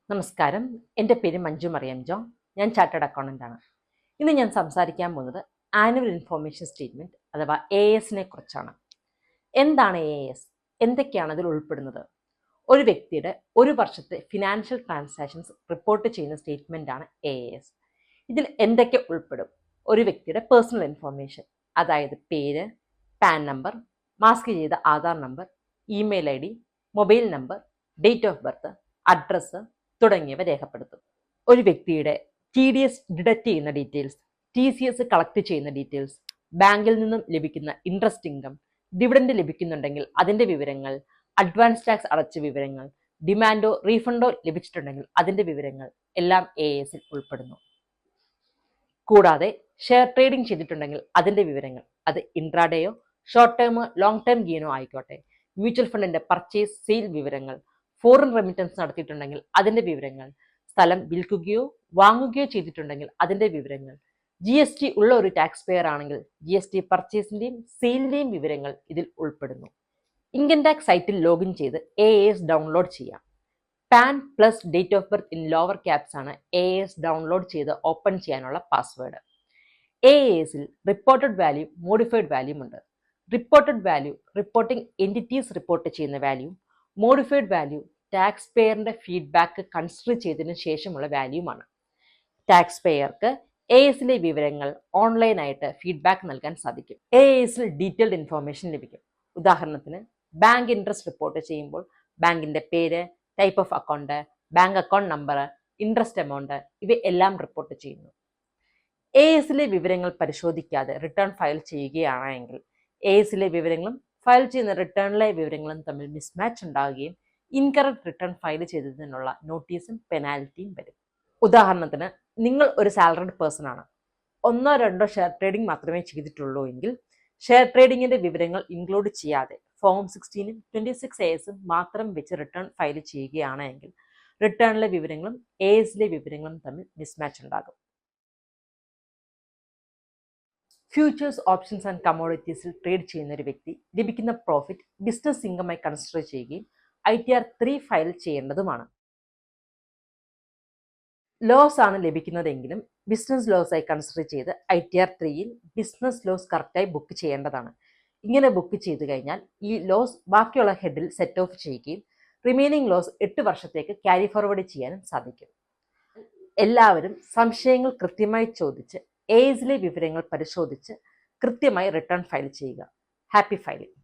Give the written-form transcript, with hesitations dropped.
നമസ്കാരം, എൻ്റെ പേര് മഞ്ജു മറിയം ജോൺ. ഞാൻ ചാർട്ടേഡ് അക്കൗണ്ടൻ്റ് ആണ്. ഇന്ന് ഞാൻ സംസാരിക്കാൻ പോകുന്നത് ആനുവൽ ഇൻഫോർമേഷൻ സ്റ്റേറ്റ്മെൻറ്റ് അഥവാ AS കുറിച്ചാണ്. എന്താണ് AS? എന്തൊക്കെയാണ് അതിൽ ഉൾപ്പെടുന്നത്? ഒരു വ്യക്തിയുടെ ഒരു വർഷത്തെ ഫിനാൻഷ്യൽ ട്രാൻസാക്ഷൻസ് റിപ്പോർട്ട് ചെയ്യുന്ന സ്റ്റേറ്റ്മെൻ്റ് ആണ് AS. ഇതിൽ എന്തൊക്കെ ഉൾപ്പെടും? ഒരു വ്യക്തിയുടെ പേഴ്സണൽ ഇൻഫോർമേഷൻ, അതായത് പേര്, പാൻ നമ്പർ, മാസ്ക് ചെയ്ത Aadhaar number, email ID, mobile number, date of birth, address തുടങ്ങിയവ രേഖപ്പെടുത്തും. ഒരു വ്യക്തിയുടെ TDS ഡിഡക്റ്റ് ചെയ്യുന്ന ഡീറ്റെയിൽസ്, TCS കളക്ട് ചെയ്യുന്ന ഡീറ്റെയിൽസ്, ബാങ്കിൽ നിന്നും ലഭിക്കുന്ന ഇൻട്രസ്റ്റ് ഇൻകം, ഡിവിഡൻഡ് ലഭിക്കുന്നുണ്ടെങ്കിൽ അതിൻ്റെ വിവരങ്ങൾ, അഡ്വാൻസ് ടാക്സ് അടച്ച വിവരങ്ങൾ, ഡിമാൻഡോ റീഫണ്ടോ ലഭിച്ചിട്ടുണ്ടെങ്കിൽ അതിൻ്റെ വിവരങ്ങൾ എല്ലാം ASൽ ഉൾപ്പെടുന്നു. കൂടാതെ ഷെയർ ട്രേഡിംഗ് ചെയ്തിട്ടുണ്ടെങ്കിൽ അതിൻ്റെ വിവരങ്ങൾ, അത് ഇൻട്രാഡേയോ ഷോർട്ട് ടേമോ ലോങ് ടേം ഗെയിനോ ആയിക്കോട്ടെ, മ്യൂച്വൽ ഫണ്ടിൻ്റെ പർച്ചേസ് സെയിൽ വിവരങ്ങൾ, ഫോറിൻ റെമിറ്റൻസ് നടത്തിയിട്ടുണ്ടെങ്കിൽ അതിൻ്റെ വിവരങ്ങൾ, സ്ഥലം വിൽക്കുകയോ വാങ്ങുകയോ ചെയ്തിട്ടുണ്ടെങ്കിൽ അതിൻ്റെ വിവരങ്ങൾ, GST ഉള്ള ഒരു ടാക്സ് പെയർ ആണെങ്കിൽ GST പർച്ചേസിൻ്റെയും സെയിലിൻ്റെയും വിവരങ്ങൾ ഇതിൽ ഉൾപ്പെടുന്നു. ഇൻകം ടാക്സ് സൈറ്റിൽ ലോഗിൻ ചെയ്ത് AS ഡൗൺലോഡ് ചെയ്യാം. PAN plus date of birth in lower caps ആണ് AS ഡൗൺലോഡ് ചെയ്ത് ഓപ്പൺ ചെയ്യാനുള്ള പാസ്വേഡ്. ASൽ റിപ്പോർട്ടഡ് വാല്യൂ, മോഡിഫൈഡ് വാല്യൂം ഉണ്ട്. Reported value reporting entities report ചെയ്യുന്ന വാല്യൂ, മോഡിഫൈഡ് വാല്യൂ ടാക്സ് പെയറിന്റെ ഫീഡ്ബാക്ക് കൺസിഡർ ചെയ്തതിനു ശേഷമുള്ള വാല്യൂമാണ്. ടാക്സ് പെയർക്ക് ASലെ വിവരങ്ങൾ ഓൺലൈനായിട്ട് ഫീഡ്ബാക്ക് നൽകാൻ സാധിക്കും. ASൽ ഡീറ്റെയിൽഡ് ഇൻഫോർമേഷൻ ലഭിക്കും. ഉദാഹരണത്തിന് ബാങ്ക് ഇൻട്രസ്റ്റ് റിപ്പോർട്ട് ചെയ്യുമ്പോൾ ബാങ്കിന്റെ പേര്, type of account, bank account number, interest amount ഇവയെല്ലാം റിപ്പോർട്ട് ചെയ്യുന്നു. ASലെ വിവരങ്ങൾ പരിശോധിക്കാതെ റിട്ടേൺ ഫയൽ ചെയ്യുകയാണെങ്കിൽ ASലെ വിവരങ്ങളും ഫയൽ ചെയ്യുന്ന റിട്ടേണിലെ വിവരങ്ങളും തമ്മിൽ മിസ്മാച്ച് ഉണ്ടാവുകയും ഇൻകറക്റ്റ് റിട്ടേൺ ഫയൽ ചെയ്തതിനുള്ള നോട്ടീസും പെനാൽറ്റിയും വരും. ഉദാഹരണത്തിന് നിങ്ങൾ ഒരു സാലറിഡ് പേഴ്സൺ ആണ്. 1-2 ഷെയർ ട്രേഡിംഗ് മാത്രമേ ചെയ്തിട്ടുള്ളൂ എങ്കിൽ ഷെയർ ട്രേഡിങ്ങിന്റെ വിവരങ്ങൾ ഇൻക്ലൂഡ് ചെയ്യാതെ ഫോം 16ഉം 26ASും മാത്രം വെച്ച് റിട്ടേൺ ഫയൽ ചെയ്യുകയാണെങ്കിൽ റിട്ടേണിലെ വിവരങ്ങളും ASലെ വിവരങ്ങളും തമ്മിൽ മിസ്മാച്ച് ഉണ്ടാകും. ഫ്യൂച്ചേഴ്സ്, ഓപ്ഷൻസ് ആൻഡ് കമോഡിറ്റീസിൽ ട്രേഡ് ചെയ്യുന്ന ഒരു വ്യക്തി ലഭിക്കുന്ന പ്രോഫിറ്റ് ബിസിനസ് ഇൻകമായി കൺസിഡർ ചെയ്യുകയും ITR 3 ഫയൽ ചെയ്യേണ്ടതുമാണ്. ലോസ് ആണ് ലഭിക്കുന്നതെങ്കിലും ബിസിനസ് ലോസ് ആയി കൺസിഡർ ചെയ്ത് ITR 3ൽ ബിസിനസ് ലോസ് കറക്റ്റായി ബുക്ക് ചെയ്യേണ്ടതാണ്. ഇങ്ങനെ ബുക്ക് ചെയ്തു കഴിഞ്ഞാൽ ഈ ലോസ് ബാക്കിയുള്ള ഹെഡിൽ സെറ്റ് ഓഫ് ചെയ്യുകയും റിമൈനിങ് ലോസ് 8 വർഷത്തേക്ക് ക്യാരി ഫോർവേഡ് ചെയ്യാനും സാധിക്കും. എല്ലാവരും സംശയങ്ങൾ കൃത്യമായി ചോദിച്ച് ASലെ വിവരങ്ങൾ പരിശോധിച്ച് കൃത്യമായി റിട്ടേൺ ഫയൽ ചെയ്യുക. Happy filing.